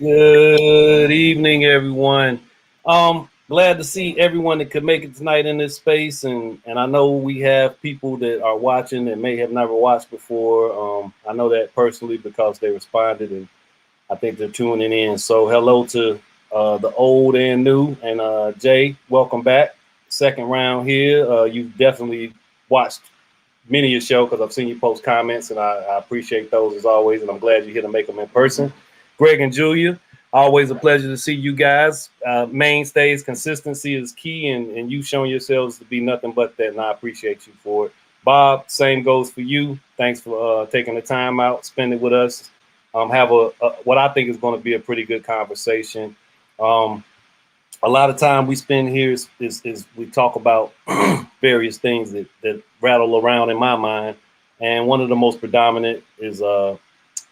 Good evening, everyone. Glad to see everyone that could make it tonight in this space, and I know we have people that are watching that may have never watched before. I know that personally because they responded, and I think they're tuning in. So hello to the old and new, and Jay, welcome back. Second round here. You've definitely watched many of your show because I've seen you post comments, and I appreciate those as always, and I'm glad you're here to make them in person. Greg and Julia, always a pleasure to see you guys. Mainstays, consistency is key, and you showing yourselves to be nothing but that, and I appreciate you for it. Bob, same goes for you. Thanks for taking the time out, spending with us. Have a what I think is going to be a pretty good conversation. A lot of time we spend here is we talk about various things that rattle around in my mind, and one of the most predominant is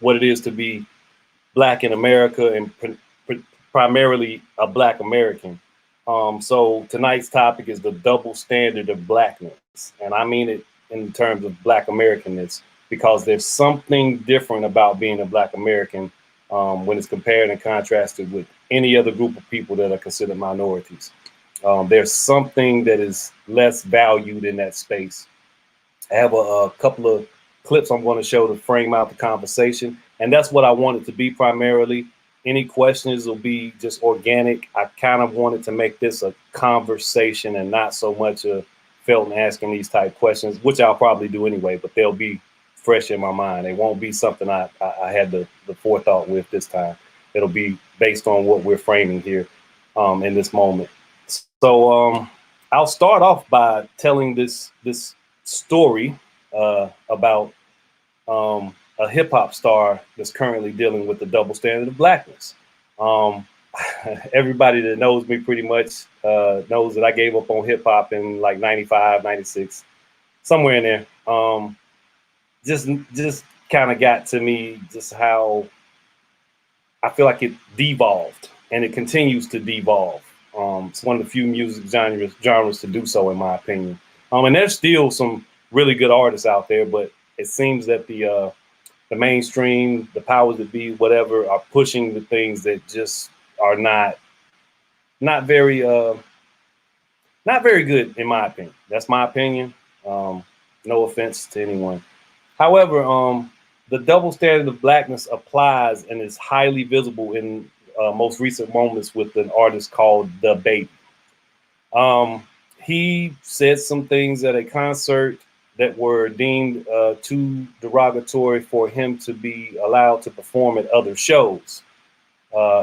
what it is to be Black in America, and primarily a Black American. So tonight's topic is the double standard of Blackness, and I mean it in terms of Black Americanness, because there's something different about being a Black American when it's compared and contrasted with any other group of people that are considered minorities. There's something that is less valued in that space. I have a couple of clips I'm going to show to frame out the conversation, and that's what I want it to be primarily. Any questions will be just organic. I kind of wanted to make this a conversation and not so much a Felton asking these type questions, which I'll probably do anyway, but they'll be fresh in my mind. It won't be something I had the forethought with this time. It'll be based on what we're framing here in this moment. So I'll start off by telling this story about a hip hop star that's currently dealing with the double standard of Blackness. Everybody that knows me pretty much knows that I gave up on hip hop in like 95, 96, somewhere in there. Just kind of got to me just how I feel like it devolved, and it continues to devolve. It's one of the few music genres to do so, in my opinion. And there's still some really good artists out there, but it seems that the mainstream, the powers that be, whatever, are pushing the things that just are not very good, in my opinion. That's my opinion. No offense to anyone. However, the double standard of Blackness applies and is highly visible in most recent moments with an artist called The Baby. He said some things at a concert that were deemed too derogatory for him to be allowed to perform at other shows.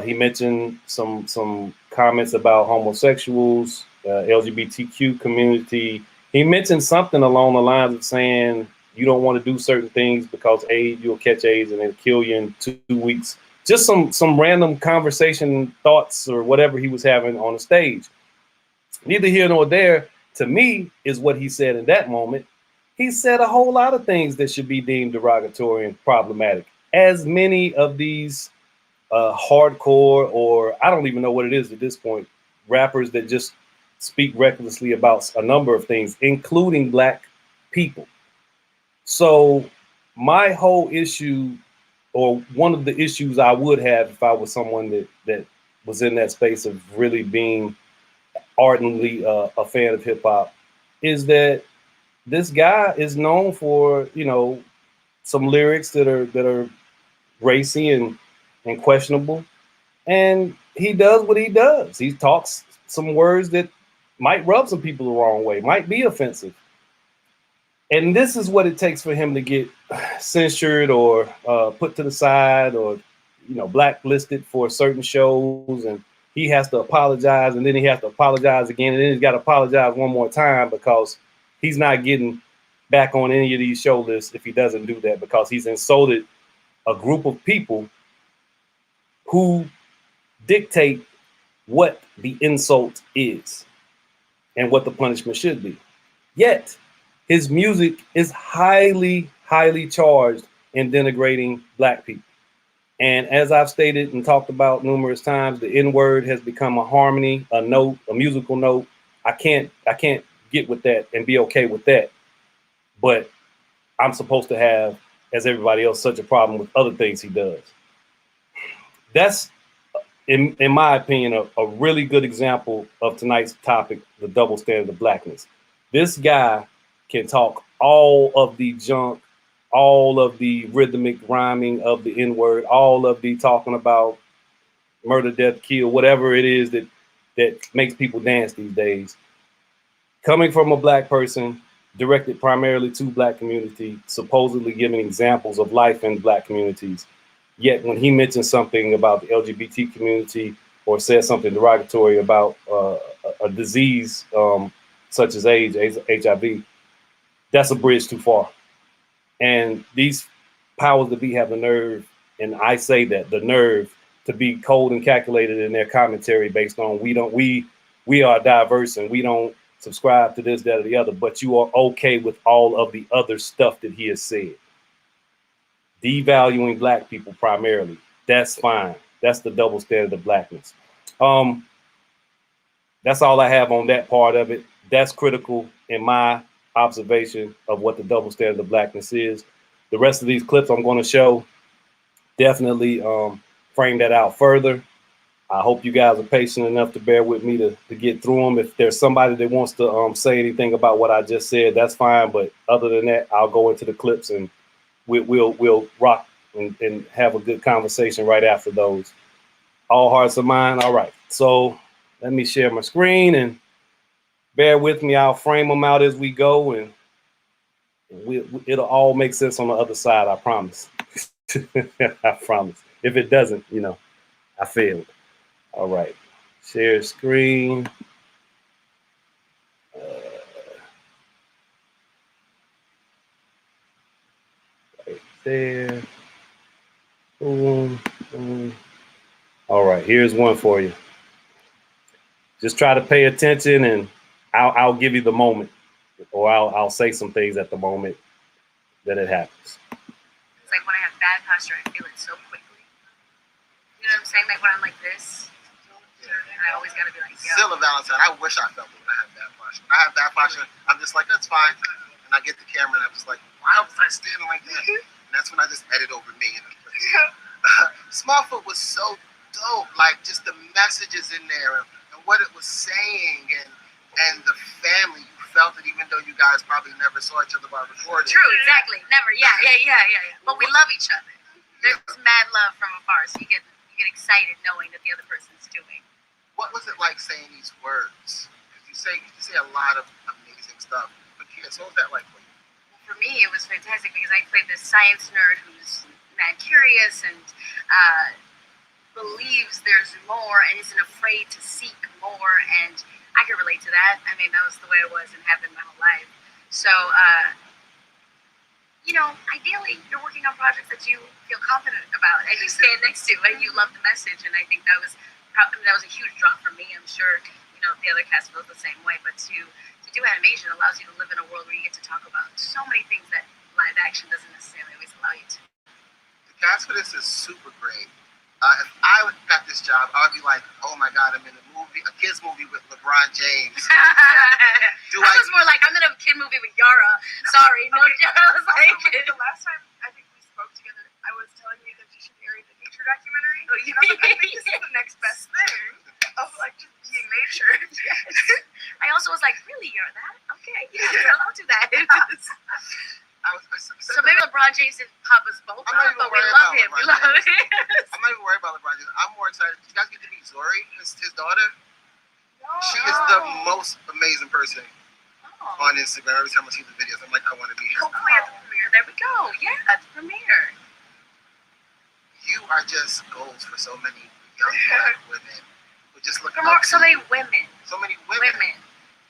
He mentioned some comments about homosexuals, LGBTQ community. He mentioned something along the lines of saying, you don't want to do certain things because AIDS, you'll catch AIDS and it'll kill you in 2 weeks. Just some random conversation thoughts or whatever he was having on the stage. Neither here nor there, to me, is what he said in that moment. He said a whole lot of things that should be deemed derogatory and problematic. As many of these hardcore, or I don't even know what it is at this point, rappers that just speak recklessly about a number of things, including Black people. So my whole issue, or one of the issues I would have if I was someone that was in that space of really being ardently a fan of hip hop, is that this guy is known for, some lyrics that are racy and questionable, and he does what he does. He talks some words that might rub some people the wrong way, might be offensive. And this is what it takes for him to get censored or put to the side or, blacklisted for certain shows. And he has to apologize, and then he has to apologize again. And then he's got to apologize one more time because he's not getting back on any of these show lists if he doesn't do that, because he's insulted a group of people who dictate what the insult is and what the punishment should be. Yet, his music is highly, highly charged in denigrating Black people. And as I've stated and talked about numerous times, the N-word has become a harmony, a note, a musical note. I can't get with that and be okay with that. But I'm supposed to have, as everybody else, such a problem with other things he does. That's, in my opinion, a really good example of tonight's topic, the double standard of Blackness. This guy can talk all of the junk, all of the rhythmic rhyming of the N-word, all of the talking about murder, death, kill, whatever it is that makes people dance these days. Coming from a Black person, directed primarily to Black community, supposedly giving examples of life in Black communities. Yet when he mentions something about the LGBT community or says something derogatory about a disease such as AIDS, HIV, that's a bridge too far. And these powers that be have the nerve, and I say that, the nerve to be cold and calculated in their commentary based on we are diverse and we don't subscribe to this, that, or the other, but you are okay with all of the other stuff that he has said. Devaluing Black people primarily, that's fine. That's the double standard of Blackness. That's all I have on that part of it. That's critical in my observation of what the double standard of Blackness is. The rest of these clips I'm going to show definitely frame that out further. I hope you guys are patient enough to bear with me to get through them. If there's somebody that wants to say anything about what I just said, that's fine. But other than that, I'll go into the clips and we'll rock and have a good conversation right after those. All hearts and minds. All right. So let me share my screen and bear with me. I'll frame them out as we go, and it'll all make sense on the other side. I promise. I promise. If it doesn't, I failed. All right. Share screen. Right there. Boom, boom. All right. Here's one for you. Just try to pay attention, and I'll give you the moment, or I'll say some things at the moment that it happens. It's like when I have bad posture, I feel it so quickly. You know what I'm saying? Like when I'm like this, I always gotta be like, yo. Still a Valentine. I wish I felt it when I have bad posture. When I have bad posture, I'm just like, that's fine. And I get the camera and I'm just like, why was I standing like that? And that's when I just edit over me. Smallfoot was so dope. Like just the messages in there and what it was saying and the family. You felt it even though you guys probably never saw each other while recording. True, exactly. Never. Yeah. But we love each other. There's mad love from afar, so you get excited knowing that the other person's doing. What was it like saying these words? Because you say a lot of amazing stuff. But kids, what was that like for you? Well, for me, it was fantastic because I played this science nerd who's mad curious and believes there's more and isn't afraid to seek more. And I can relate to that. I mean, that was the way it was and have been my whole life. So, ideally, you're working on projects that you feel confident about and you stand next to and you love the message. And I think that was a huge draw for me. I'm sure, the other cast feels the same way. But to do animation allows you to live in a world where you get to talk about so many things that live action doesn't necessarily always allow you to. The cast for this is super great. If I got this job, I would be like, oh my God, I'm in a kid's movie with LeBron James. I was more like, I'm in a kid movie with Yara. Sorry, no joke. The last time I think we spoke together, I was telling you that you should narrate the nature documentary. And I was like, I think this is the next best thing of like just being nature. Yes. I also was like, really, you're that? Okay, yeah, I'll do that. So maybe LeBron James and Papa's both, but we love him. We love him. I'm not even worried about LeBron James. I'm more excited. You guys get to meet Zori, his daughter. No. She is the most amazing person on Instagram. Every time I see the videos, I'm like, I want to be her. Hopefully at the premiere. There we go. Yeah, at the premiere. You are just goals for so many young Black women who just look up So many women. So many women.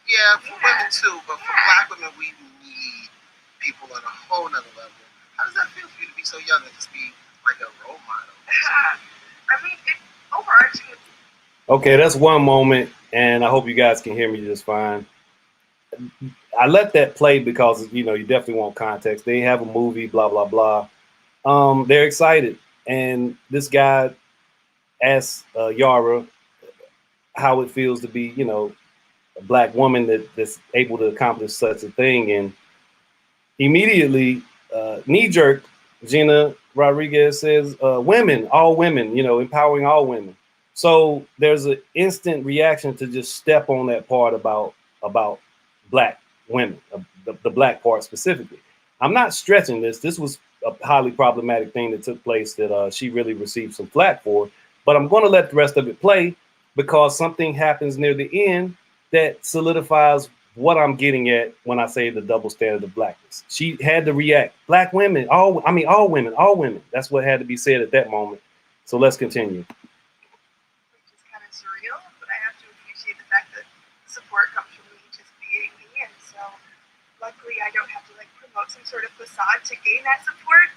Yeah, for women too, but for Black women, we need people on a whole nother level. How does that feel for you to be so young and just be like a role model. I mean, it overarching. Okay, that's one moment, and I hope you guys can hear me just fine. I let that play because you definitely want context. They have a movie, blah blah blah. They're excited, and this guy asks Yara how it feels to be, a black woman that's able to accomplish such a thing, and immediately, knee jerk, Gina Rodriguez says, "Women, all women, empowering all women." So there's an instant reaction to just step on that part about black women, the black part specifically. I'm not stretching this. This was a highly problematic thing that took place that she really received some flack for. But I'm going to let the rest of it play because something happens near the end that solidifies what I'm getting at when I say the double standard of blackness. She had to react. Black women, all women. That's what had to be said at that moment. So let's continue. Which is kind of surreal, but I have to appreciate the fact that support comes from me just being me, and so luckily I don't have to promote some sort of facade to gain that support.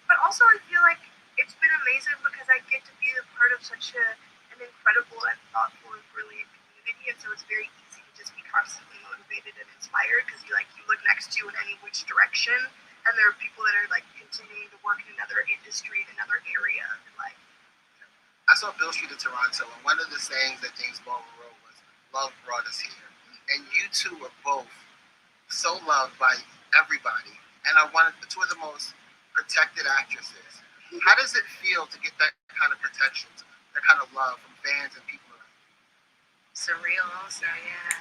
But also I feel like it's been amazing because I get to be a part of such an incredible and thoughtful and brilliant community, and so it's very easy to just be constantly motivated and inspired because you look next to you in any which direction, and there are people that are continuing to work in another industry in another area in life. I saw Bill Street in Toronto, and one of the sayings that James Baldwin wrote was, "Love brought us here." And you two are both so loved by everybody, and are two of the most protected actresses. How does it feel to get that kind of protection, that kind of love from fans and people around you? Surreal also, yeah.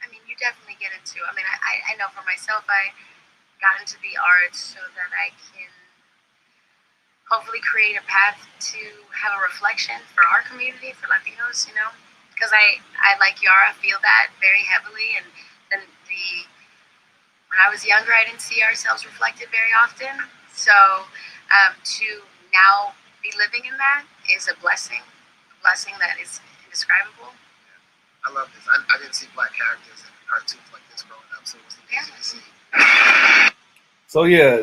I mean, you definitely get into, I know for myself, I got into the arts so that I can hopefully create a path to have a reflection for our community, for Latinos, because I like Yara, feel that very heavily, and then when I was younger, I didn't see ourselves reflected very often, so to now be living in that is a blessing that is indescribable. I love this. I didn't see black characters in cartoons like this growing up, so it was easy to see. So yeah,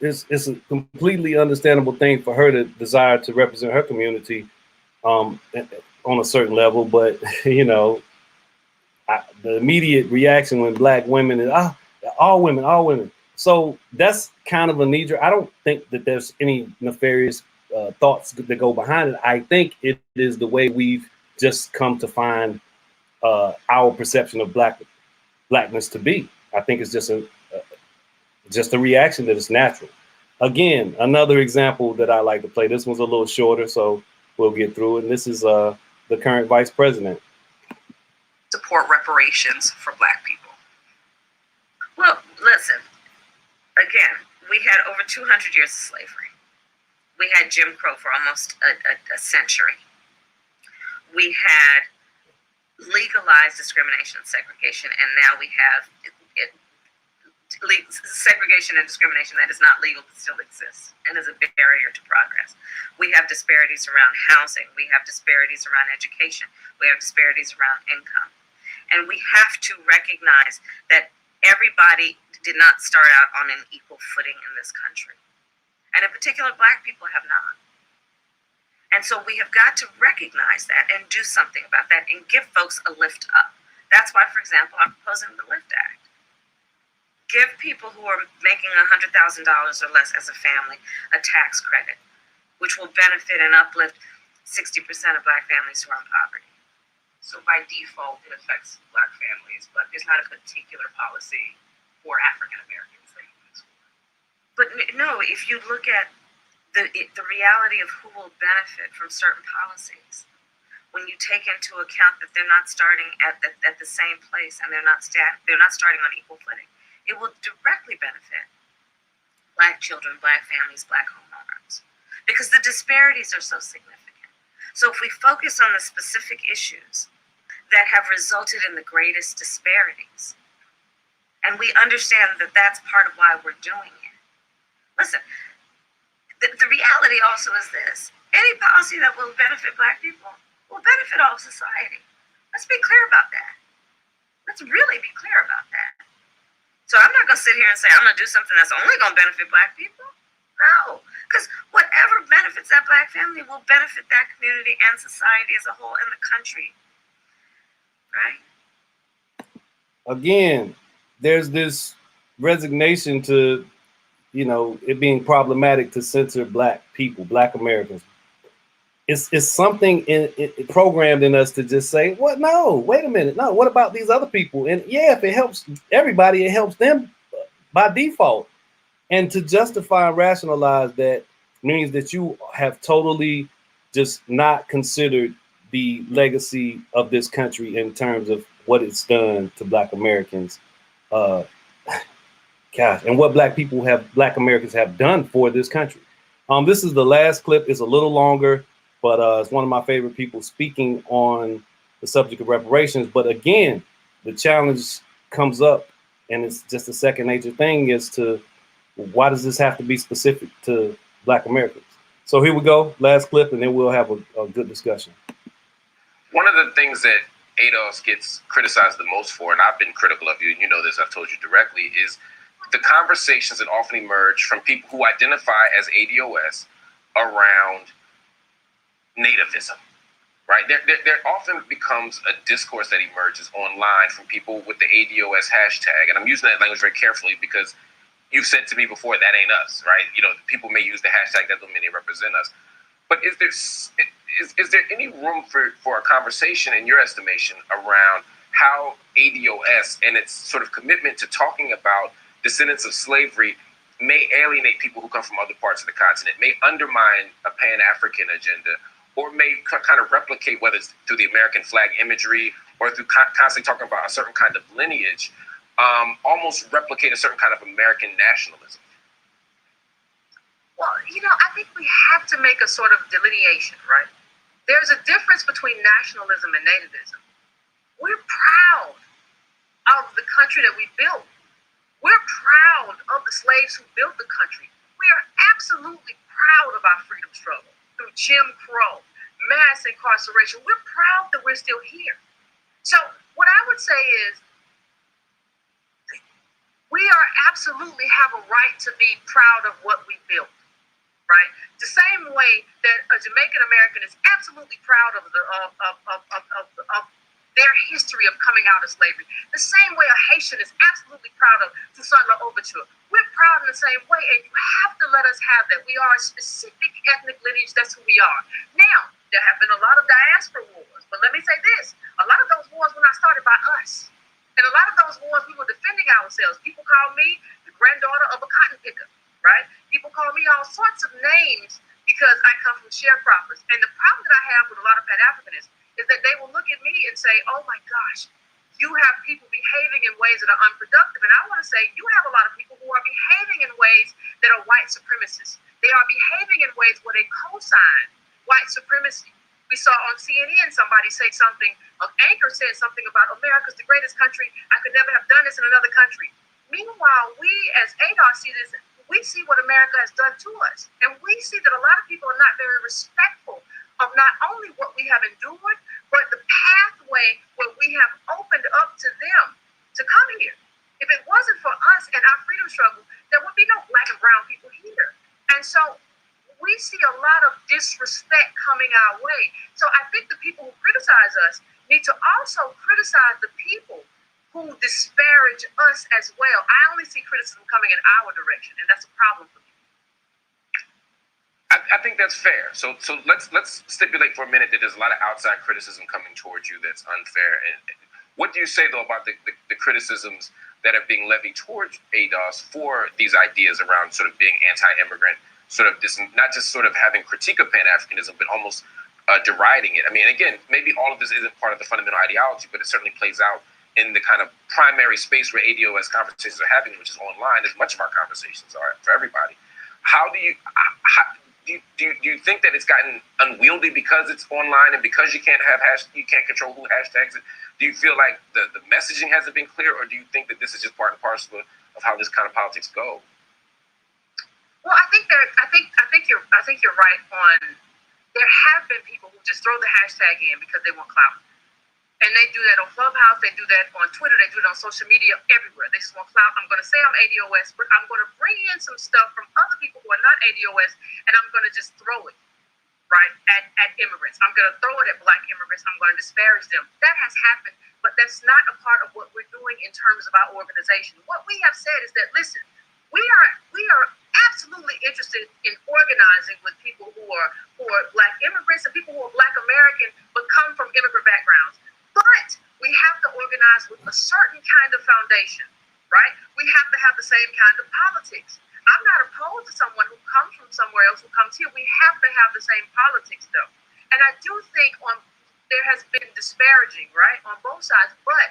it's a completely understandable thing for her to desire to represent her community on a certain level, but the immediate reaction when black women is all women. So that's kind of a knee-jerk. I don't think that there's any nefarious thoughts that go behind it. I think it is the way we've just come to find our perception of blackness to be. I think it's just a reaction that is natural. Again, another example that I like to play. This one's a little shorter, so we'll get through it. And this is the current vice president. Support reparations for black people. Well, listen, again, we had over 200 years of slavery. We had Jim Crow for almost a century. We had legalized discrimination and segregation, and now we have segregation and discrimination that is not legal but still exists and is a barrier to progress. We have disparities around housing. We have disparities around education. We have disparities around income. And we have to recognize that everybody did not start out on an equal footing in this country. And in particular, black people have not. And so we have got to recognize that and do something about that and give folks a lift up. That's why, for example, I'm proposing the LIFT Act. Give people who are making $100,000 or less as a family a tax credit, which will benefit and uplift 60% of black families who are in poverty. So by default, it affects black families, but there's not a particular policy for African Americans that you can explore. But no, if you look at the reality of who will benefit from certain policies, when you take into account that they're not starting at the same place and they're not starting on equal footing, it will directly benefit black children, black families, black homeowners, because the disparities are so significant. So if we focus on the specific issues that have resulted in the greatest disparities, and we understand that that's part of why we're doing it. Listen, the reality also is this: any policy that will benefit black people will benefit all of society. Let's be clear about that. Let's really be clear about that. So I'm not going to sit here and say I'm going to do something that's only going to benefit black people. No, because whatever black family will benefit that community and society as a whole and the country, right? Again, there's this resignation to, it being problematic to censor black people, black Americans. It's something programmed in us to just say, what? No, wait a minute. No, what about these other people? And yeah, if it helps everybody, it helps them by default. And to justify and rationalize that means that you have totally just not considered the legacy of this country in terms of what it's done to black Americans. Gosh, and what black Americans have done for this country. This is the last clip. It's a little longer, but it's one of my favorite people speaking on the subject of reparations. But again, the challenge comes up, and it's just a second nature thing, is to, why does this have to be specific to black Americans? So here we go, last clip, and then we'll have a good discussion. One of the things that ADOS gets criticized the most for, and I've been critical of you, and you know this, I've told you directly, is the conversations that often emerge from people who identify as ADOS around nativism, right? There often becomes a discourse that emerges online from people with the ADOS hashtag, and I'm using that language very carefully because you've said to me before, that ain't us, right? People may use the hashtag, that doesn't mean they represent us. But is there any room for a conversation, in your estimation, around how ADOS and its sort of commitment to talking about descendants of slavery may alienate people who come from other parts of the continent, may undermine a Pan-African agenda, or may kind of replicate, whether it's through the American flag imagery or through constantly talking about a certain kind of lineage, almost replicate a certain kind of American nationalism? Well, I think we have to make a sort of delineation, right? There's a difference between nationalism and nativism. We're proud of the country that we built. We're proud of the slaves who built the country. We are absolutely proud of our freedom struggle through Jim Crow, mass incarceration. We're proud that we're still here. So what I would say is, we are absolutely have a right to be proud of what we built, right? The same way that a Jamaican American is absolutely proud of their history of coming out of slavery. The same way a Haitian is absolutely proud of Toussaint L'Ouverture. We're proud in the same way, and you have to let us have that. We are a specific ethnic lineage. That's who we are. Now, there have been a lot of diaspora wars, but let me say this. A lot of those wars were not started by us. And a lot of those wars, we were defending ourselves. People call me the granddaughter of a cotton picker, right? People call me all sorts of names because I come from sharecroppers. And the problem that I have with a lot of Pan-Africanists is that they will look at me and say, oh my gosh, you have people behaving in ways that are unproductive. And I want to say, you have a lot of people who are behaving in ways that are white supremacists. They are behaving in ways where they co-sign white supremacy. We saw on CNN somebody say something, an anchor said something about America's the greatest country. I could never have done this in another country. Meanwhile, we as ADOS see this, we see what America has done to us. And we see that a lot of people are not very respectful of not only what we have endured, but the pathway where we have opened up to them to come here. If it wasn't for us and our freedom struggle, there would be no black and brown people here. And so we see a lot of disrespect coming our way. So I think the people who criticize us need to also criticize the people who disparage us as well. I only see criticism coming in our direction, and that's a problem for me. I think that's fair. So let's stipulate for a minute that there's a lot of outside criticism coming towards you that's unfair. And what do you say, though, about the criticisms that are being levied towards ADOS for these ideas around sort of being anti-immigrant, sort of not just sort of having critique of Pan-Africanism, but almost deriding it? I mean, again, maybe all of this isn't part of the fundamental ideology, but it certainly plays out in the kind of primary space where ADOS conversations are happening, which is online, as much of our conversations are for everybody. Do you think that it's gotten unwieldy because it's online and because you can't control who hashtags it? Do you feel like the messaging hasn't been clear, or do you think that this is just part and parcel of how this kind of politics go? Well, I think you're right on. There have been people who just throw the hashtag in because they want clout. And they do that on Clubhouse, they do that on Twitter, they do it on social media, everywhere. They just want clout. I'm going to say I'm ADOS, but I'm going to bring in some stuff from other people who are not ADOS, and I'm going to just throw it. right, at immigrants. I'm going to throw it at Black immigrants. I'm going to disparage them. That has happened, but that's not a part of what we're doing in terms of our organization. What we have said is that, listen, we are absolutely interested in organizing with people who are Black immigrants and people who are Black American but come from immigrant backgrounds. But we have to organize with a certain kind of foundation, right? We have to have the same kind of politics. I'm not opposed to someone who comes from somewhere else who comes here. We have to have the same politics, though. And I do think there has been disparaging, right, on both sides. But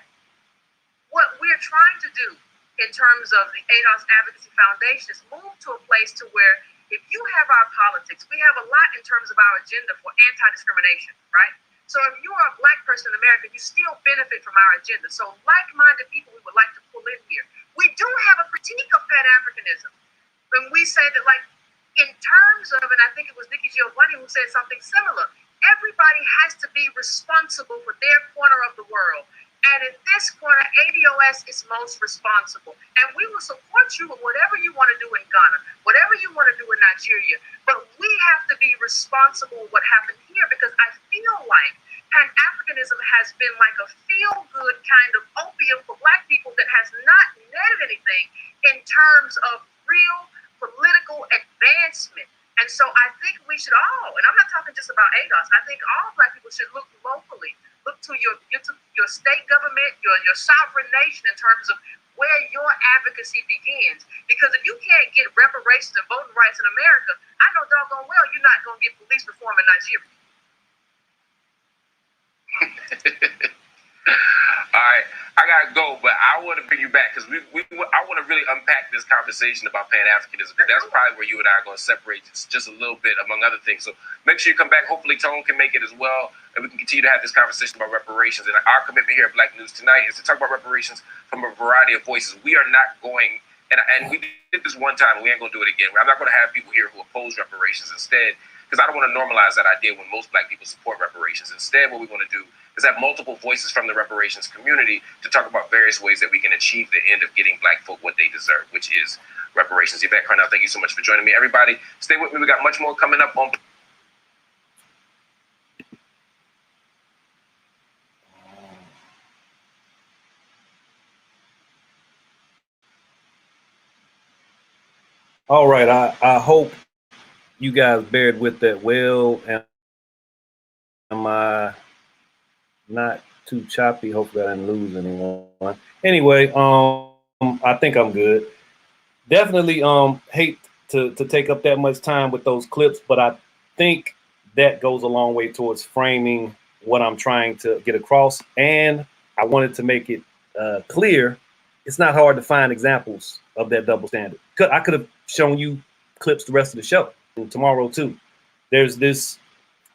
what we're trying to do in terms of the ADOS Advocacy Foundation is move to a place to where if you have our politics, we have a lot in terms of our agenda for anti-discrimination, right? So if you are a Black person in America, you still benefit from our agenda. So like-minded people we would like to pull in here. We do have a critique of Pan-Africanism. When we say that, like, in terms of, and I think it was Nikki Giovanni who said something similar, everybody has to be responsible for their corner of the world. And in this corner, ADOS is most responsible. And we will support you with whatever you want to do in Ghana, whatever you want to do in Nigeria. But we have to be responsible with what happened here, because I feel like Pan-Africanism has been like a feel-good kind of opium for Black people that has not netted anything in terms of real political advancement. And so I think we should all, and I'm not talking just about ADOS, I think all Black people should look locally, look to your state government, your sovereign nation in terms of where your advocacy begins. Because if you can't get reparations and voting rights in America, I know doggone well you're not going to get police reform in Nigeria. All right, I gotta go, but I want to bring you back because I want to really unpack this conversation about Pan-Africanism, because that's probably where you and I are going to separate just a little bit, among other things. So make sure you come back. Hopefully Tone can make it as well, and we can continue to have this conversation about reparations. And our commitment here at Black News Tonight is to talk about reparations from a variety of voices. We are not going, and we did this one time, and we ain't going to do it again. I'm not going to have people here who oppose reparations. Instead, because I don't want to normalize that idea when most Black people support reparations. Instead, what we want to do is have multiple voices from the reparations community to talk about various ways that we can achieve the end of getting Black folk what they deserve, which is reparations. Yvette Carnell, thank you so much for joining me. Everybody, stay with me. We got much more coming up on. All right, I hope you guys bared with that well. Am I not too choppy? Hopefully I didn't lose anyone. Anyway, I think I'm good. Definitely hate to take up that much time with those clips, but I think that goes a long way towards framing what I'm trying to get across. And I wanted to make it clear it's not hard to find examples of that double standard. I could have shown you clips the rest of the show and tomorrow too. There's this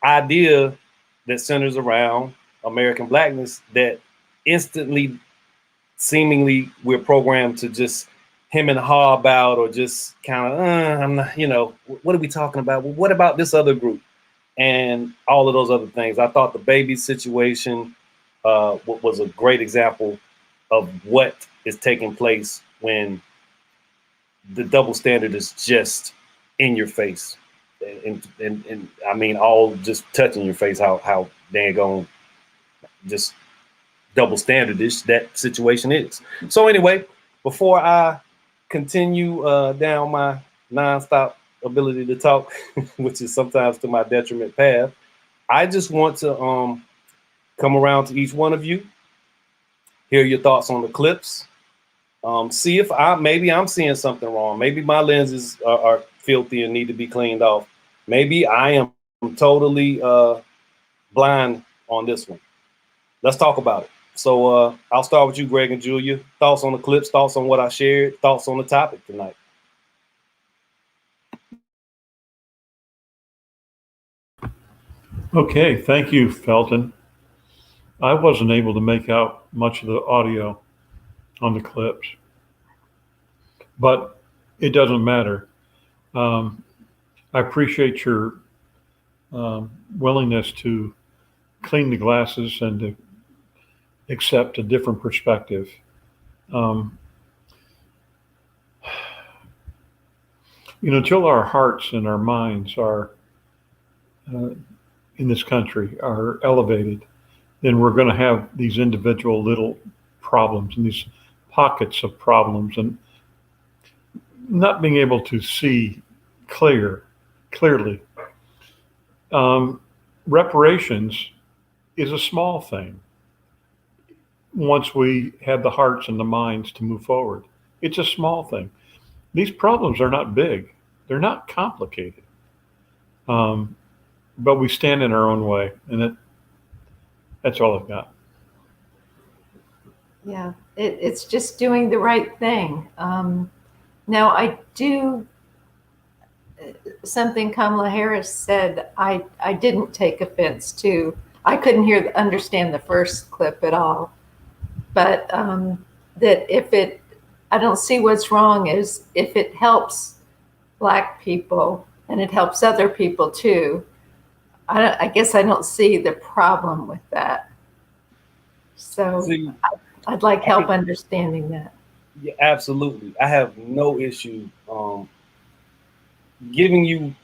idea that centers around American Blackness that instantly, seemingly, we're programmed to just hem and haw about, or just kind of, I'm not, what are we talking about? Well, what about this other group? And all of those other things. I thought the baby situation was a great example of what is taking place when the double standard is just in your face. And I mean, all just touching your face, how dang on just double standardish that situation is. So anyway, before I continue down my nonstop ability to talk, which is sometimes to my detriment path, I just want to come around to each one of you, hear your thoughts on the clips, see if maybe I'm seeing something wrong. Maybe my lenses are filthy and need to be cleaned off. Maybe I am totally blind on this one. Let's talk about it. So I'll start with you, Greg and Julia. Thoughts on the clips, thoughts on what I shared, thoughts on the topic tonight. Okay, thank you, Felton. I wasn't able to make out much of the audio on the clips, but it doesn't matter. I appreciate your willingness to clean the glasses and to accept a different perspective. Till our hearts and our minds are in this country are elevated, then we're going to have these individual little problems and these pockets of problems, and not being able to see clearly. Reparations is a small thing once we have the hearts and the minds to move forward. It's a small thing. These problems are not big. They're not complicated. But we stand in our own way, and that's all I've got. Yeah, it's just doing the right thing. Now, I do something Kamala Harris said I didn't take offense to. I couldn't understand the first clip at all. But that I don't see what's wrong is if it helps Black people and it helps other people too. I guess I don't see the problem with that. So See, I'd like help understanding that. Yeah, absolutely. I have no issue giving you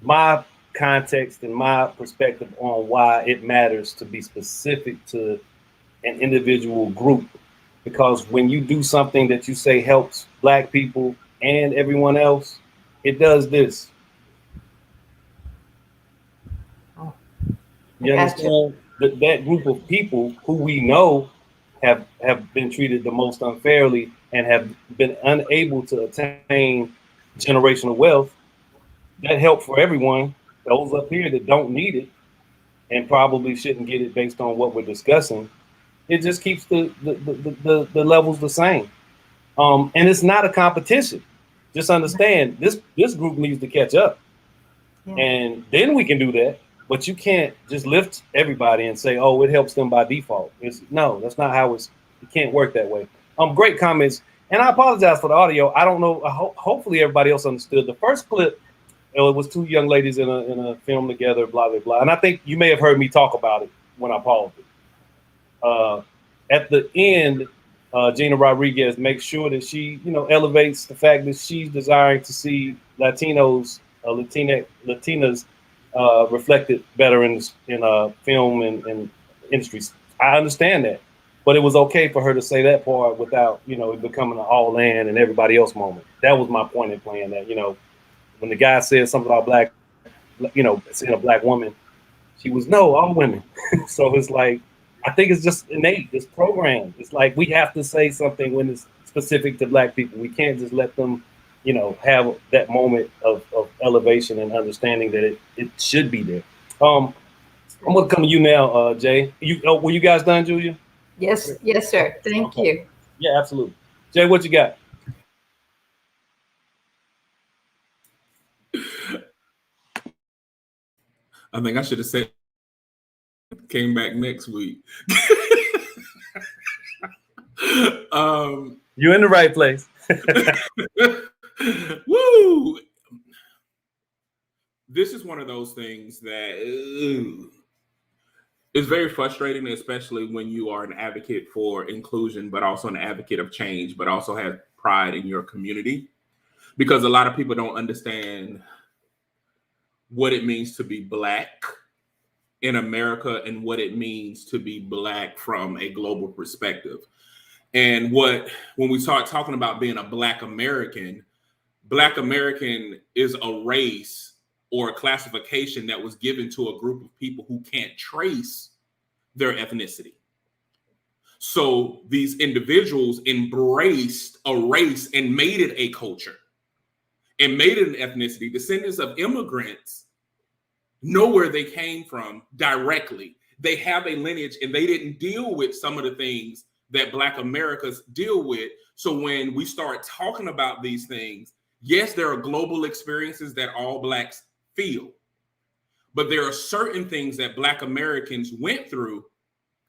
my context and my perspective on why it matters to be specific to an individual group. Because when you do something that you say helps Black people and everyone else, it does this. Oh, You understand? That group of people who we know have been treated the most unfairly and have been unable to attain generational wealth, that help for everyone. Those up here that don't need it and probably shouldn't get it based on what we're discussing, it just keeps the levels the same. And it's not a competition. Just understand this group needs to catch up. Yeah. And then we can do that. But you can't just lift everybody and say, oh, it helps them by default. No, that's not how it can't work that way. Great comments. And I apologize for the audio. I don't know. Hopefully everybody else understood. The first clip, it was two young ladies in a film together, blah, blah, blah. And I think you may have heard me talk about it when I paused it. At the end, Gina Rodriguez makes sure that she, elevates the fact that she's desiring to see Latinas reflected better in film and industries. I understand that, but it was okay for her to say that part without, it becoming an all land and everybody else moment. That was my point in playing that, when the guy said something about Black, seeing a Black woman, she was, no, all women. So it's like, I think it's just innate, it's programmed. It's like we have to say something when it's specific to Black people. We can't just let them, have that moment of elevation and understanding that it should be there. I'm gonna come to you now, Jay. Were you guys done, Julia? Yes, sir. Thank you. Yeah, absolutely. Jay, what you got? I think I should have said came back next week. You're in the right place. Woo! This is one of those things that is very frustrating, especially when you are an advocate for inclusion, but also an advocate of change, but also have pride in your community. Because a lot of people don't understand what it means to be Black in America and what it means to be Black from a global perspective. And when we start talking about being a Black American is a race or a classification that was given to a group of people who can't trace their ethnicity. So these individuals embraced a race and made it a culture and made it an ethnicity. Descendants of immigrants know where they came from directly. They have a lineage and they didn't deal with some of the things that Black Americans deal with. So when we start talking about these things, yes, there are global experiences that all Blacks feel, but there are certain things that Black Americans went through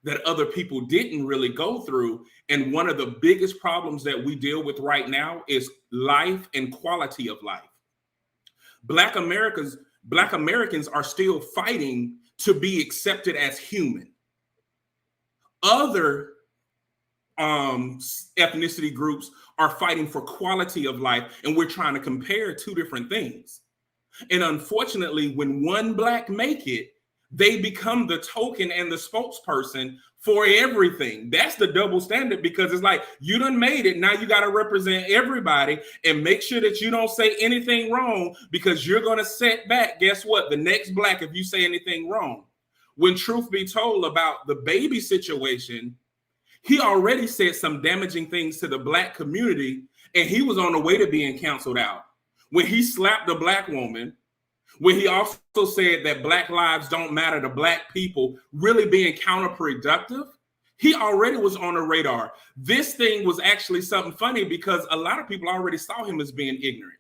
that other people didn't really go through. And one of the biggest problems that we deal with right now is life and quality of life. Black Americans are still fighting to be accepted as human. Other ethnicity groups are fighting for quality of life, and we're trying to compare two different things. And unfortunately, when one Black make it, they become the token and the spokesperson for everything. That's the double standard, because it's like, you done made it. Now you got to represent everybody and make sure that you don't say anything wrong, because you're going to set back, guess what, the next Black if you say anything wrong. When truth be told about the baby situation, he already said some damaging things to the Black community, and he was on the way to being canceled out. When he slapped a Black woman, when he also said that Black lives don't matter to Black people, really being counterproductive, he already was on the radar. This thing was actually something funny, because a lot of people already saw him as being ignorant,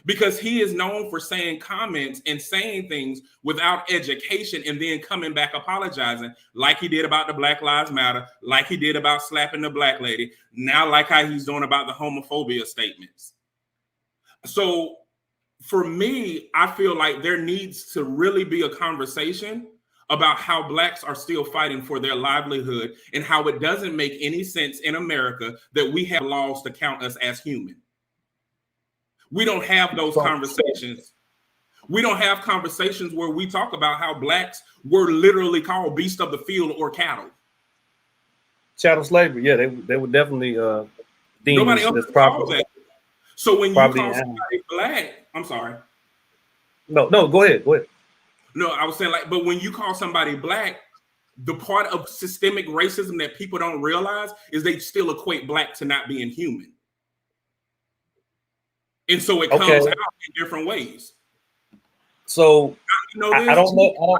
because he is known for saying comments and saying things without education and then coming back apologizing, like he did about the Black Lives Matter, like he did about slapping the Black lady, now like how he's doing about the homophobia statements. So for me, I feel like there needs to really be a conversation about how Blacks are still fighting for their livelihood, and how it doesn't make any sense in America that we have laws to count us as human. We don't have those conversations. We don't have conversations where we talk about how Blacks were literally called beasts of the field or cattle. Chattel slavery, yeah, they were definitely deemed Nobody else as proper. that. So when you Probably call somebody Black, I'm sorry. No, go ahead. No, I was saying, like, but when you call somebody Black, the part of systemic racism that people don't realize is they still equate Black to not being human. And so it comes out in different ways. So I don't know.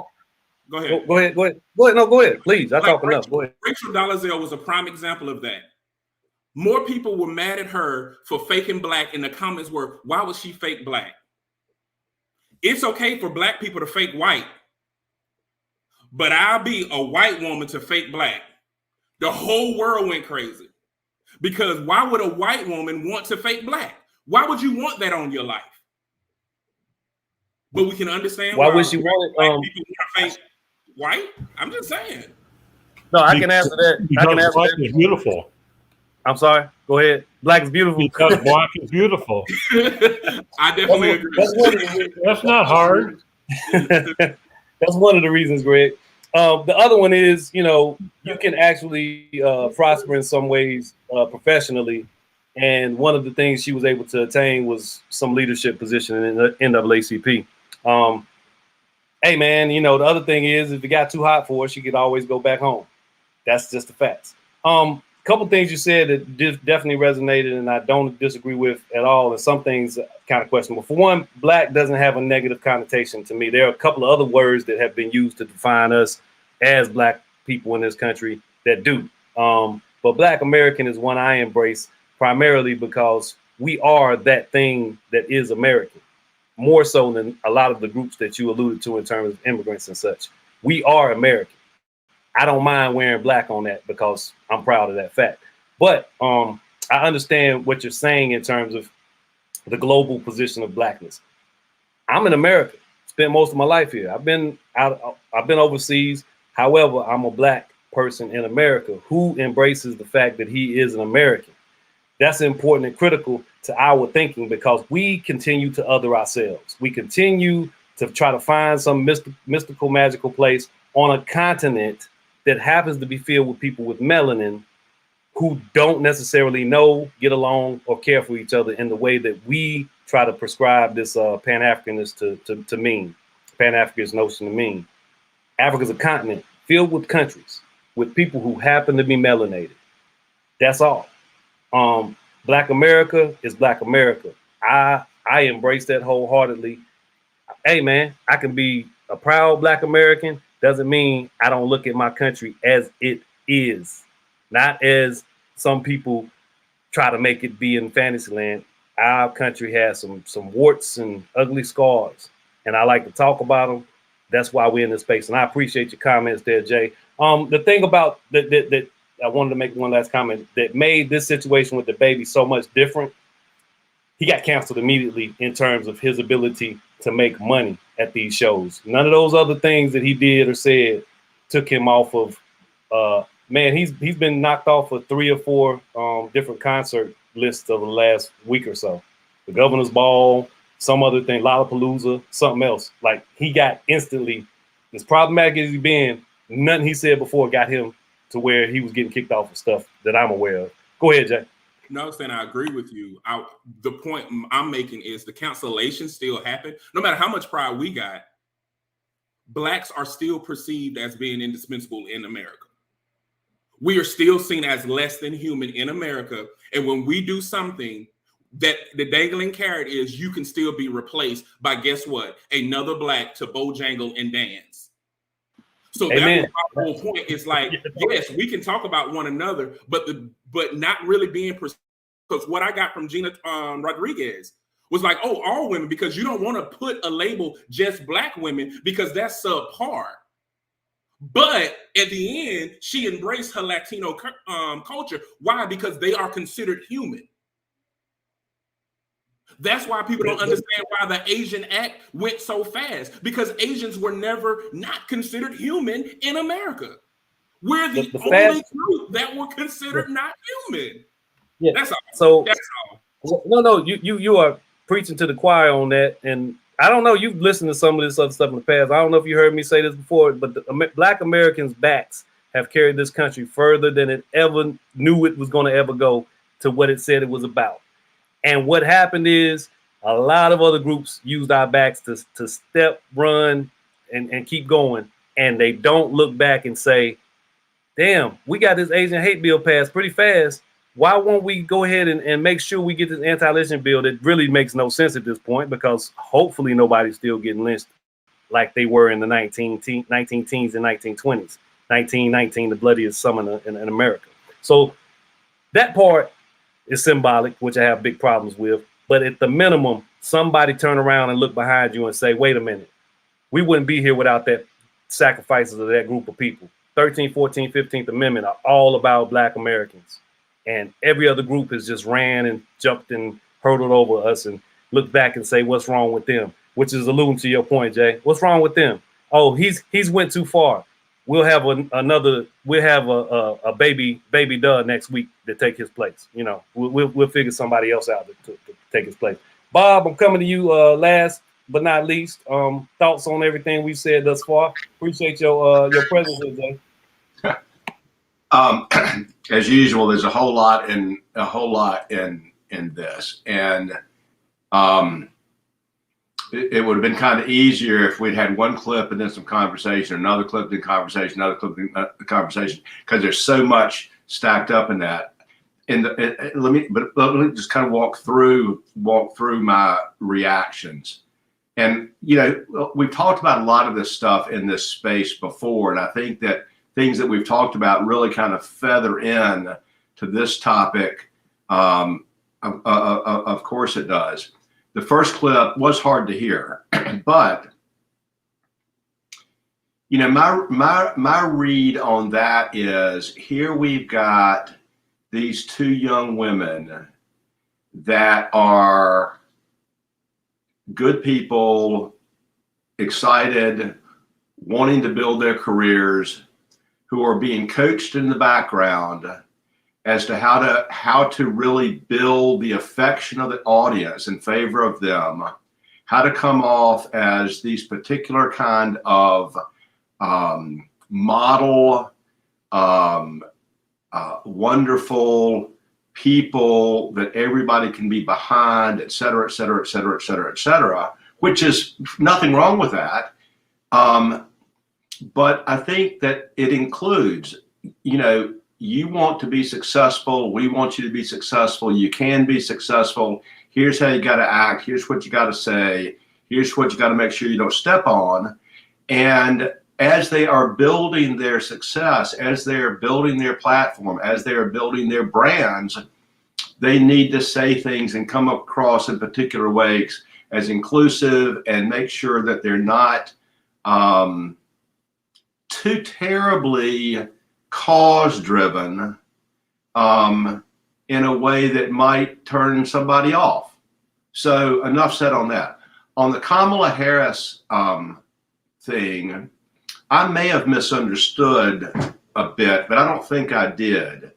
Go ahead. Go ahead. No, go ahead, please. I talk enough. Go ahead. Rachel Dolezal was a prime example of that. More people were mad at her for faking Black, and the comments were, why would she fake Black? It's okay for Black people to fake white, but I'll be a white woman to fake Black. The whole world went crazy, because why would a white woman want to fake Black? Why would you want that on your life? But we can understand why would you want it? Black people want to fake white? I'm just saying. No, I can answer that. Because Black is beautiful. I'm sorry. Go ahead. Black is beautiful. Because Black is beautiful. I definitely agree. That's not hard. That's one of the reasons, Greg. The other one is, you can actually prosper in some ways professionally. And one of the things she was able to attain was some leadership position in the NAACP. Hey, man, the other thing is, if it got too hot for her, she could always go back home. That's just the facts. Couple things you said that definitely resonated, and I don't disagree with at all. And some things kind of questionable. For one, Black doesn't have a negative connotation to me. There are a couple of other words that have been used to define us as Black people in this country that do. But Black American is one I embrace, primarily because we are that thing that is American, more so than a lot of the groups that you alluded to in terms of immigrants and such. We are American. I don't mind wearing Black on that because I'm proud of that fact. But I understand what you're saying in terms of the global position of Blackness. I'm in America. Spent most of my life here. I've been overseas. However, I'm a Black person in America who embraces the fact that he is an American. That's important and critical to our thinking, because we continue to other ourselves. We continue to try to find some mystical, magical place on a continent that happens to be filled with people with melanin who don't necessarily know, get along, or care for each other in the way that we try to prescribe this Pan-Africanist to mean, Pan-Africanist notion to mean. Africa's a continent filled with countries, with people who happen to be melanated. That's all. Black America is Black America. I embrace that wholeheartedly. Hey, man, I can be a proud Black American. Doesn't mean I don't look at my country as it is, not as some people try to make it be in Fantasyland. Our country has some warts and ugly scars, and I like to talk about them. That's why we're in this space, and I appreciate your comments there, Jay. The thing about that I wanted to make one last comment that made this situation with the baby so much different. He got canceled immediately in terms of his ability to make money at these shows. None of those other things that he did or said took him off of, man, he's been knocked off of 3 or 4 different concert lists over the last week or so. The Governor's Ball, some other thing, Lollapalooza, something else. Like he got instantly, as problematic as he been, nothing he said before got him to where he was getting kicked off of stuff that I'm aware of. Go ahead, Jay. No, Stan, I agree with you. The point I'm making is the cancellation still happened. No matter how much pride we got, Blacks are still perceived as being indispensable in America. We are still seen as less than human in America. And when we do something, that the dangling carrot is you can still be replaced by, guess what? Another Black to Bojangle and dance. So Amen. that's my whole point. It's like, yes, we can talk about one another, but not really being perceived. Because what I got from Gina Rodriguez was like, oh, all women, because you don't want to put a label just Black women because that's subpar. But at the end, she embraced her Latino culture. Why? Because they are considered human. That's why people don't understand why the Asian Act went so fast, because Asians were never not considered human in America. We're the only group that were considered not human. Yeah. That's all. So that's all. No, you are preaching to the choir on that. And I don't know, you've listened to some of this other stuff in the past. I don't know if you heard me say this before, but the Black Americans' backs have carried this country further than it ever knew it was going to ever go to what it said it was about. And what happened is a lot of other groups used our backs to step, run, and keep going. And they don't look back and say, damn, we got this Asian hate bill passed pretty fast. Why won't we go ahead and make sure we get this anti-lynching bill that really makes no sense at this point, because hopefully nobody's still getting lynched like they were in the 19 teens and 1920s. 1919, the bloodiest summer in America. So that part is symbolic, which I have big problems with. But at the minimum, somebody turn around and look behind you and say, wait a minute, we wouldn't be here without that sacrifices of that group of people. 13th, 14th, 15th Amendment are all about Black Americans. And every other group has just ran and jumped and hurdled over us and looked back and say, what's wrong with them? Which is alluding to your point, Jay. What's wrong with them? Oh, he's went too far. We'll have a baby Doug next week to take his place. You know, we'll figure somebody else out to take his place. Bob, I'm coming to you last but not least. Thoughts on everything we've said thus far. Appreciate your presence here, Jay. As usual, there's a whole lot in this, and it would have been kind of easier if we'd had one clip and then some conversation, another clip, then conversation, another clip, then conversation, because there's so much stacked up in that. Let me just kind of walk through my reactions. And we've talked about a lot of this stuff in this space before, and I think that things that we've talked about really kind of feather in to this topic. Of course it does. The first clip was hard to hear, but my read on that is, here we've got these two young women that are good people, excited, wanting to build their careers, who are being coached in the background as to how to really build the affection of the audience in favor of them, how to come off as these particular kind of model, wonderful people that everybody can be behind, et cetera, et cetera, et cetera, et cetera, et cetera, which is nothing wrong with that. But I think that it includes, you want to be successful. We want you to be successful. You can be successful. Here's how you got to act. Here's what you got to say. Here's what you got to make sure you don't step on. And as they are building their success, as they are building their platform, as they are building their brands, they need to say things and come across in particular ways as inclusive, and make sure that they're not too terribly cause-driven in a way that might turn somebody off. So enough said on that. On the Kamala Harris thing, I may have misunderstood a bit, but I don't think I did.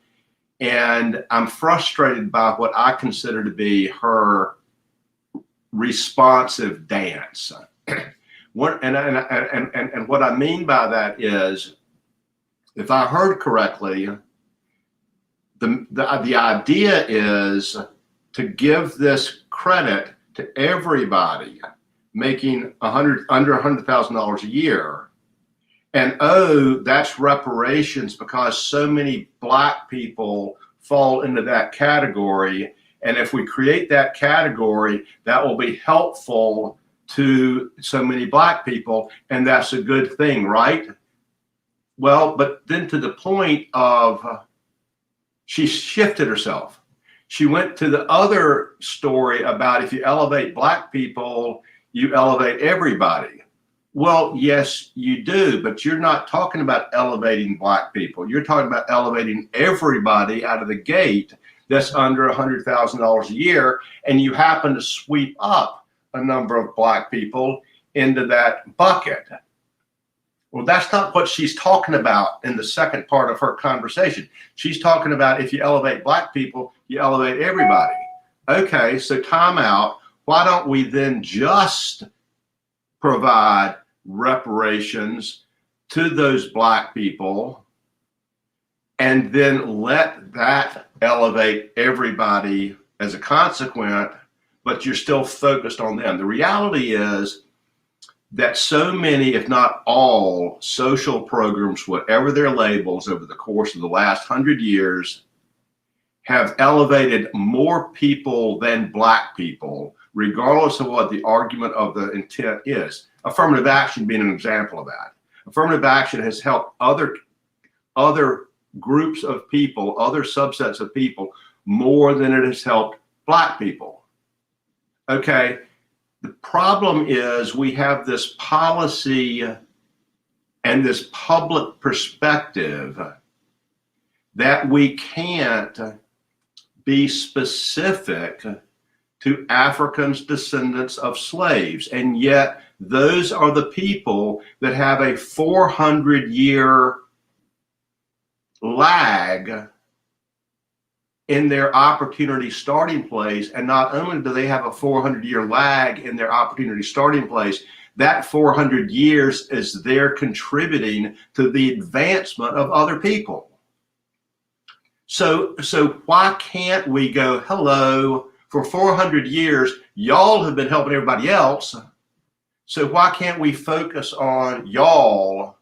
And I'm frustrated by what I consider to be her responsive dance. And what I mean by that is, if I heard correctly, the idea is to give this credit to everybody making under $100,000 a year. And that's reparations because so many Black people fall into that category. And if we create that category, that will be helpful to so many Black people. And that's a good thing, right? Well, but then to the point of she shifted herself. She went to the other story about if you elevate Black people, you elevate everybody. Well, yes, you do, but you're not talking about elevating Black people. You're talking about elevating everybody out of the gate that's under $100,000 a year, and you happen to sweep up a number of Black people into that bucket. Well, that's not what she's talking about in the second part of her conversation. She's talking about if you elevate Black people, you elevate everybody. Okay, so time out. Why don't we then just provide reparations to those Black people and then let that elevate everybody as a consequence, but you're still focused on them? The reality is that so many, if not all, social programs, whatever their labels, over the course of the last 100 years, have elevated more people than Black people, regardless of what the argument of the intent is. Affirmative action being an example of that. Affirmative action has helped other groups of people, other subsets of people, more than it has helped Black people. Okay. The problem is we have this policy and this public perspective that we can't be specific to Africans, descendants of slaves. And yet those are the people that have a 400-year lag in their opportunity starting place. And not only do they have a 400-year lag in their opportunity starting place, that 400 years is they're contributing to the advancement of other people. So why can't we go, hello, for 400 years, y'all have been helping everybody else. So why can't we focus on y'all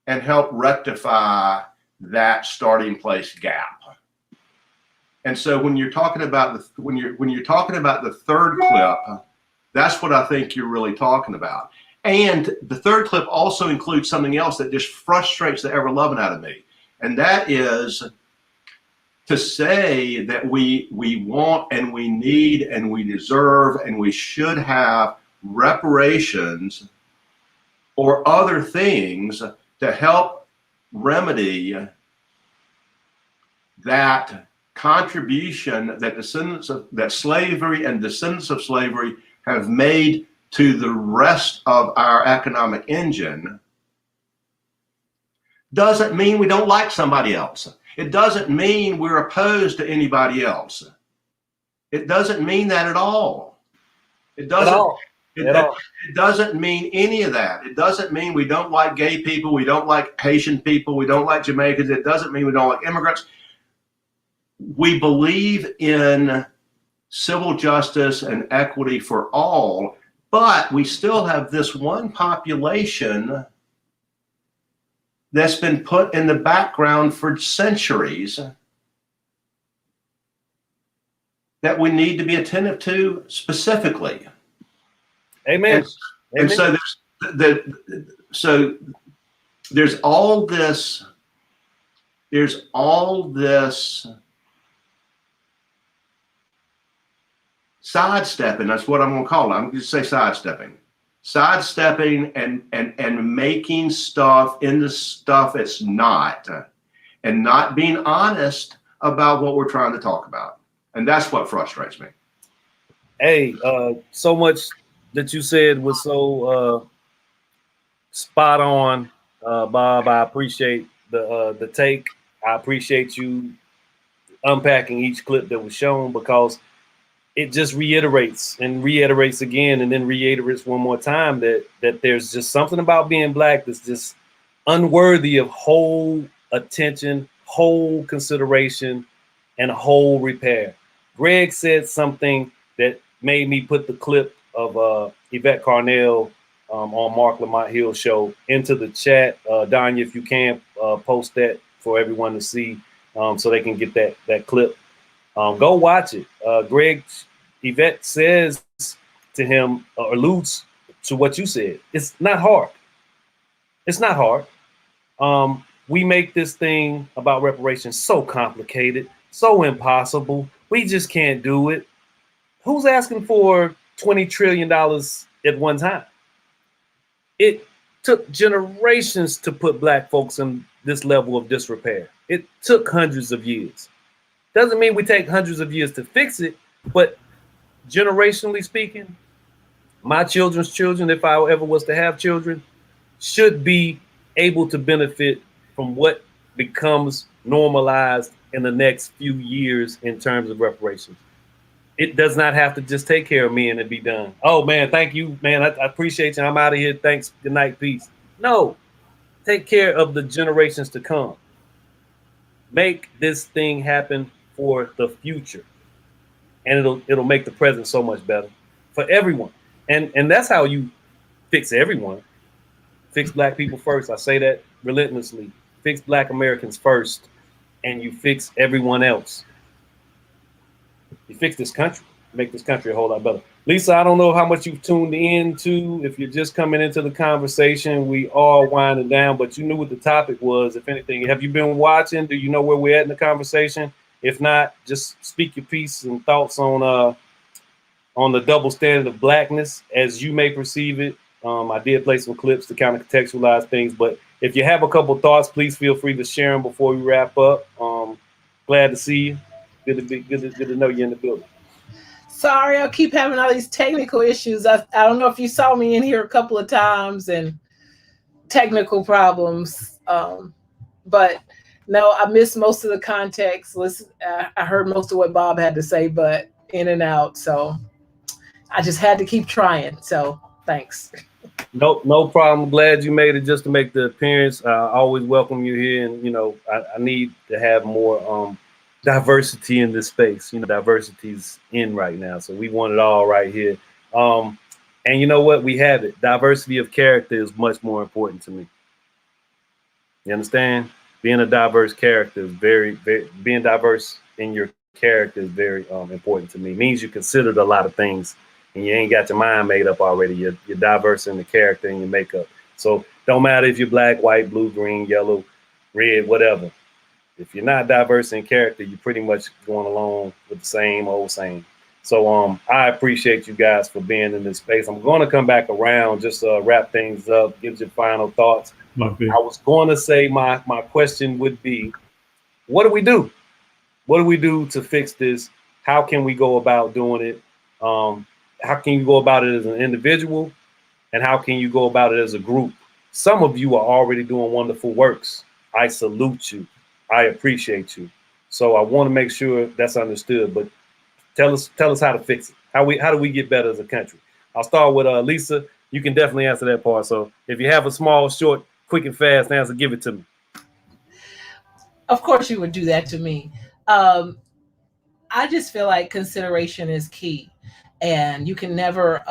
and help rectify that starting place gap? And so when you're talking about when you're talking about the third clip, that's what I think you're really talking about. And the third clip also includes something else that just frustrates the ever loving out of me, and that is to say that we want and we need and we deserve and we should have reparations or other things to help remedy that contribution that slavery and descendants of slavery have made to the rest of our economic engine. Doesn't mean we don't like somebody else. It doesn't mean we're opposed to anybody else. It doesn't mean that at all. It doesn't. It doesn't mean any of that. It doesn't mean we don't like gay people, we don't like Haitian people, we don't like Jamaicans. It doesn't mean we don't like immigrants. We believe in civil justice and equity for all, but we still have this one population that's been put in the background for centuries that we need to be attentive to specifically. Amen. And so there's all this sidestepping. That's what I'm going to call it. I'm going to say sidestepping and making stuff into stuff it's not, and not being honest about what we're trying to talk about. And that's what frustrates me. Hey, so much that you said was so spot on, Bob. I appreciate the take. I appreciate you unpacking each clip that was shown, because it just reiterates and reiterates again, and then reiterates one more time that there's just something about being black that's just unworthy of whole attention, whole consideration, and whole repair. Greg said something that made me put the clip of Yvette Carnell on Mark Lamont Hill's show into the chat. Danya, if you can, post that for everyone to see, so they can get that clip. Go watch it. Yvette says to him, alludes to what you said. It's not hard. It's not hard. We make this thing about reparations so complicated, so impossible. We just can't do it. Who's asking for $20 trillion at one time? It took generations to put black folks in this level of disrepair. It took hundreds of years. Doesn't mean we take hundreds of years to fix it, but generationally speaking, my children's children, if I ever was to have children, should be able to benefit from what becomes normalized in the next few years in terms of reparations. It does not have to just take care of me and it be done. Oh man, thank you, man. I appreciate you. I'm out of here. Thanks. Good night. Peace. No, take care of the generations to come. Make this thing happen for the future, and it'll make the present so much better for everyone. And that's how you fix everyone. Fix black people first. I say that relentlessly. Fix black Americans first, and you fix everyone else. You fix this country, make this country a whole lot better. Lisa, I don't know how much you've tuned into. If you're just coming into the conversation, we are winding down, but you knew what the topic was. If anything, have you been watching? Do you know where we're at in the conversation? If not, just speak your piece and thoughts on the double standard of blackness as you may perceive it. I did play some clips to kind of contextualize things, but if you have a couple thoughts, please feel free to share them before we wrap up. Glad to see you. Good to know you're in the building. Sorry, I keep having all these technical issues. I don't know if you saw me in here a couple of times and technical problems. But no, I missed most of the context. I heard most of what Bob had to say, but in and out. So I just had to keep trying. So thanks. No problem. Glad you made it just to make the appearance. I always welcome you here. And, I need to have more diversity in this space. Diversity's in right now. So we want it all right here. And you know what? We have it. Diversity of character is much more important to me. You understand? Being a diverse character is being diverse in your character is very important to me. It means you considered a lot of things and you ain't got your mind made up already. You're diverse in the character and your makeup. So don't matter if you're black, white, blue, green, yellow, red, whatever. If you're not diverse in character, you're pretty much going along with the same old same. So I appreciate you guys for being in this space. I'm going to come back around, just wrap things up, give your final thoughts. I was going to say my question would be, what do we do? What do we do to fix this? How can we go about doing it? How can you go about it as an individual? And how can you go about it as a group? Some of you are already doing wonderful works. I salute you. I appreciate you. So I want to make sure that's understood, but tell us how to fix it. How do we get better as a country? I'll start with Lisa. You can definitely answer that part. So if you have a small, short, quick and fast answer, give it to me. Of course you would do that to me. I just feel like consideration is key, and you can never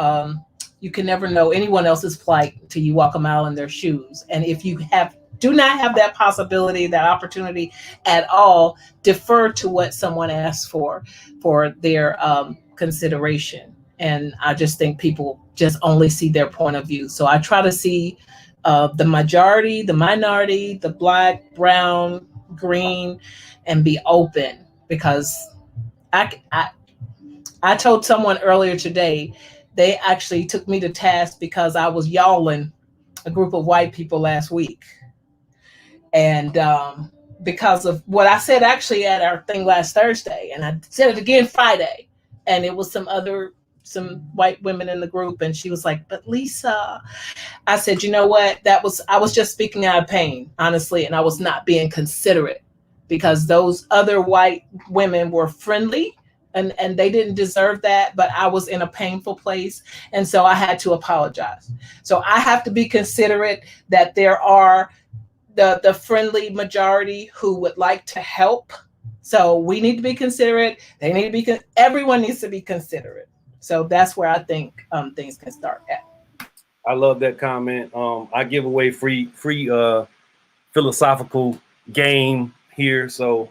know anyone else's plight till you walk a mile in their shoes. And if you do not have that possibility, that opportunity at all, defer to what someone asks for their consideration. And I just think people just only see their point of view. So I try to see the majority, the minority, the black, brown, green, and be open, because I told someone earlier today, they actually took me to task because I was yawling a group of white people last week. And because of what I said actually at our thing last Thursday, and I said it again Friday, and it was some white women in the group, and she was like, "But Lisa," I said, "You know what? I was just speaking out of pain, honestly, and I was not being considerate, because those other white women were friendly, and they didn't deserve that, but I was in a painful place, and so I had to apologize. So I have to be considerate that there are the friendly majority who would like to help. So we need to be considerate. They need to be everyone needs to be considerate. So that's where I think things can start at. I love that comment. I give away free philosophical game here. So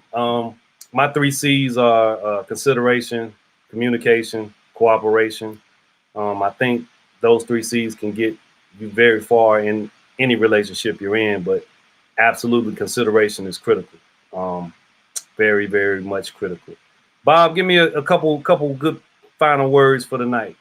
my 3 C's are consideration, communication, cooperation. I think those 3 C's can get you very far in any relationship you're in, but absolutely consideration is critical. Very, very much critical. Bob, give me a couple good final words for the night.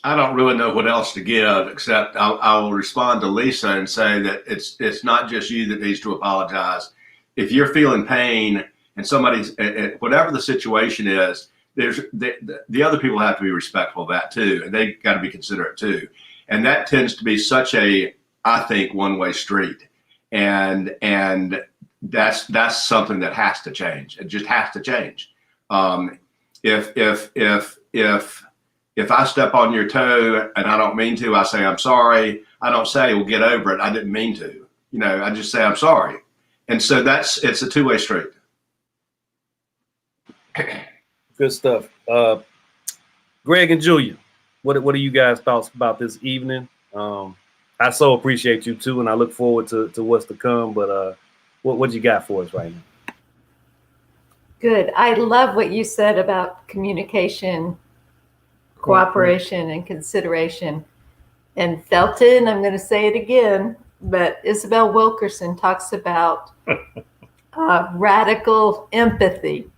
I don't really know what else to give, except I will respond to Lisa and say that it's not just you that needs to apologize. If you're feeling pain and somebody's, whatever the situation is, there's the other people have to be respectful of that too, and they got to be considerate too. And that tends to be such a, I think, one-way street, and that's something that has to change. It just has to change. If I step on your toe and I don't mean to, I say, I'm sorry. I don't say, well, get over it. I didn't mean to. I just say, I'm sorry. And so it's a two-way street. Good stuff. Greg and Julia, what are you guys' thoughts about this evening? I so appreciate you too, and I look forward to what's to come. But what you got for us right now? Good. I love what you said about communication, cooperation, and consideration. And Felton, I'm going to say it again, but Isabel Wilkerson talks about radical empathy.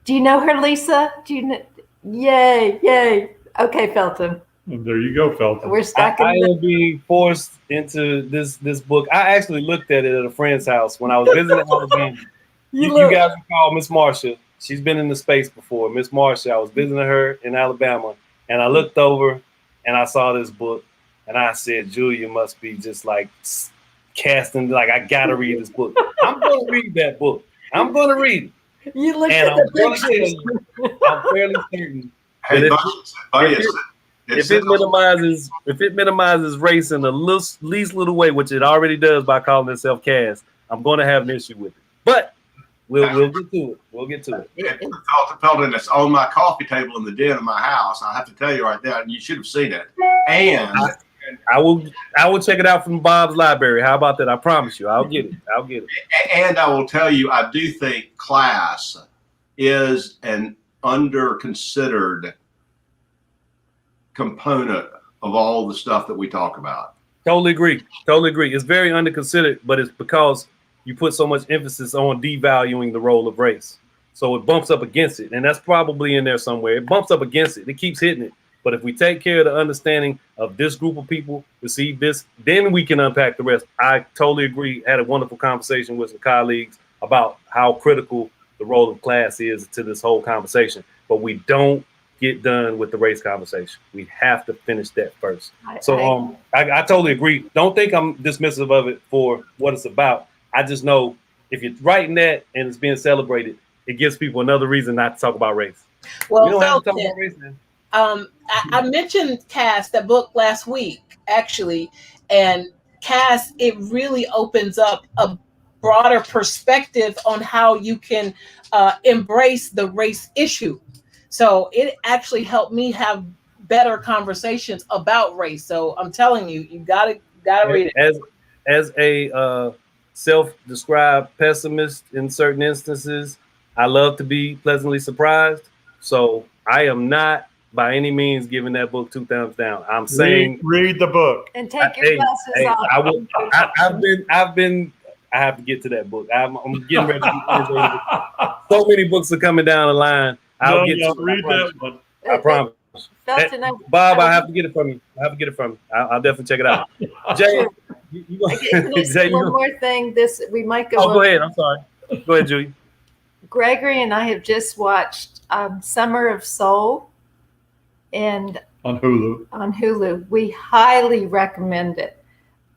Do you know her, Lisa? Do you know? Yay. Okay, Felton. There you go, Felton. We're stuck I am being forced into this book. I actually looked at it at a friend's house when I was visiting Alabama. You guys recall Miss Marsha. She's been in the space before. Miss Marsha, I was visiting her in Alabama, and I looked over and I saw this book, and I said, Julia must be just like casting, like, I got to read this book. I'm going to read that book. I'm going to read it. You looked and at the pictures. I'm fairly certain that if it minimizes race in the least little way, which it already does by calling itself cast, I'm going to have an issue with it. But we'll get to it. We'll get to it. Felton, it's on my coffee table in the den of my house. I have to tell you right there, and you should have seen it. And I will check it out from Bob's library. How about that? I promise you, I'll get it. And I will tell you, I do think class is an under-considered component of all the stuff that we talk about. Totally agree. It's very under-considered, but it's because you put so much emphasis on devaluing the role of race. So it bumps up against it. And that's probably in there somewhere. It bumps up against it. It keeps hitting it. But if we take care of the understanding of this group of people, receive this, then we can unpack the rest. I totally agree. Had a wonderful conversation with some colleagues about how critical the role of class is to this whole conversation. But we don't get done with the race conversation. We have to finish that first. I totally agree. Don't think I'm dismissive of it for what it's about. I just know if you're writing that and it's being celebrated, it gives people another reason not to talk about race. Well, we don't have to talk about race, man. I mentioned Cass, that book, last week, actually, and Cass, it really opens up a broader perspective on how you can embrace the race issue. So it actually helped me have better conversations about race. So I'm telling you, you gotta read it. As a self-described pessimist in certain instances, I love to be pleasantly surprised. So I am not by any means giving that book 2 thumbs down. I'm saying read the book and take your glasses off. I have to get to that book. I'm getting ready to so many books are coming down the line. I'll read that one. I promise. Bob, I have to get it from you. I'll definitely check it out. Jay, one more thing. We might go. Oh, go ahead. I'm sorry. Go ahead, Julie. Gregory and I have just watched Summer of Soul, and on Hulu. We highly recommend it.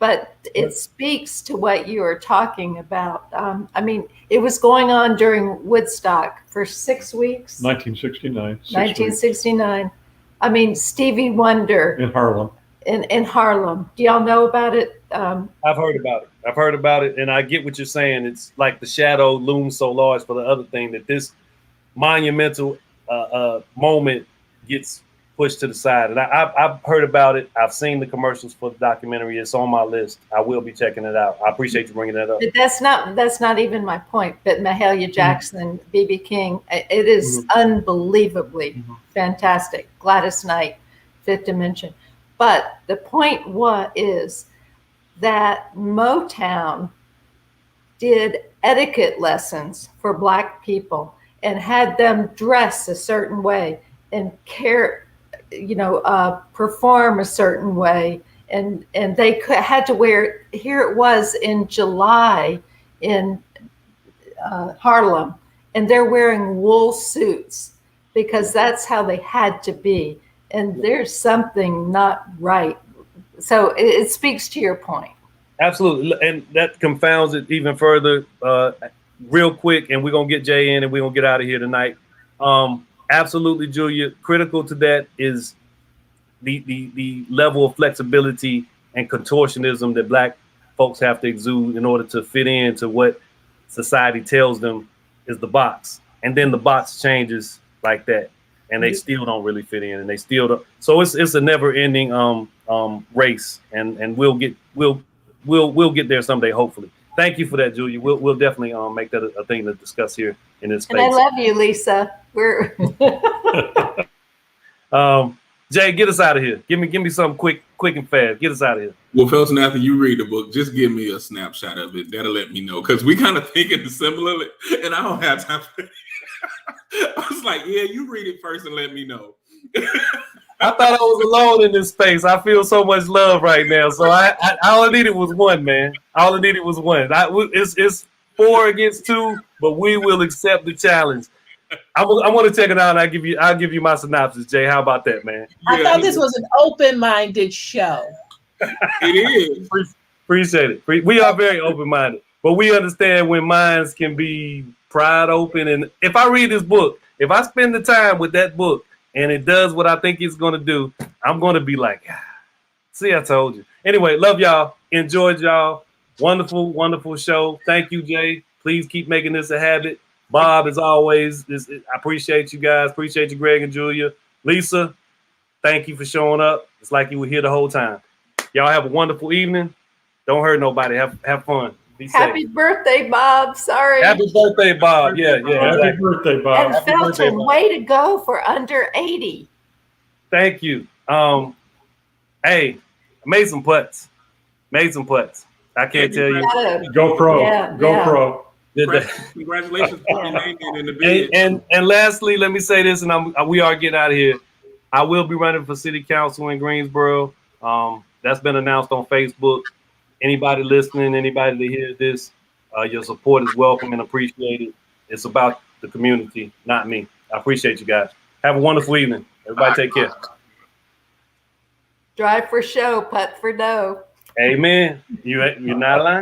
but it speaks to what you are talking about. I mean, it was going on during Woodstock for 6 weeks. 1969. 1969. I mean, Stevie Wonder In Harlem. in Harlem. Do y'all know about it? I've heard about it. I've heard about it, and I get what you're saying. It's like the shadow looms so large for the other thing that this monumental moment gets pushed to the side. And I've heard about it. I've seen the commercials for the documentary. It's on my list. I will be checking it out. I appreciate you bringing that up. But that's not even my point. But Mahalia Jackson, B.B. King, it is unbelievably fantastic. Gladys Knight, Fifth Dimension. But the point is that Motown did etiquette lessons for Black people and had them dress a certain way and perform a certain way, and they had to wear. Here it was in July in Harlem, and they're wearing wool suits because that's how they had to be. And there's something not right. So it speaks to your point. Absolutely, and that confounds it even further. Real quick, and we're gonna get Jay in, and we're gonna get out of here tonight. Absolutely, Julia. Critical to that is the level of flexibility and contortionism that Black folks have to exude in order to fit into what society tells them is the box, and then the box changes like that, and they still don't really fit in, and they still don't. So it's a never-ending race, and we'll get there someday, hopefully. Thank you for that, Julia. We'll definitely make that a thing to discuss here in this space. And I love you, Lisa. We're Jay, get us out of here. Give me something quick and fast. Get us out of here. Well, Felton, after you read the book, just give me a snapshot of it. That'll let me know, because we kind of thinking similarly, and I don't have time for it. I was like, yeah, you read it first and let me know. I thought I was alone in this space. I feel so much love right now. So I all I needed was one, man. All I needed was one. It's 4 against 2, but we will accept the challenge. I want to check it out, and I'll give you my synopsis, Jay. How about that, man? I thought this was an open-minded show. It is. Appreciate it. We are very open-minded, but we understand when minds can be pried open. And if I read this book, if I spend the time with that book, and it does what I think it's going to do, I'm going to be like, see, I told you. Anyway, love y'all. Enjoyed y'all. Wonderful, wonderful show. Thank you, Jay. Please keep making this a habit. Bob, as always, I appreciate you guys. Appreciate you, Greg and Julia. Lisa, thank you for showing up. It's like you were here the whole time. Y'all have a wonderful evening. Don't hurt nobody. Have fun. Be safe. Happy birthday, Bob. Sorry. Happy birthday, Bob. Yeah. Happy birthday, Bob. And Felton, way to go for under 80. Thank you. Hey, I made some putts. I can't tell you. Go pro. Yeah, Go yeah. pro. Congratulations for your name in the bid. And lastly, let me say this, and we are getting out of here. I will be running for city council in Greensboro. That's been announced on Facebook. Anybody listening, anybody that hears this, your support is welcome and appreciated. It's about the community, not me. I appreciate you guys. Have a wonderful evening. Everybody take care. Drive for show, putt for dough. Amen. You're not lying.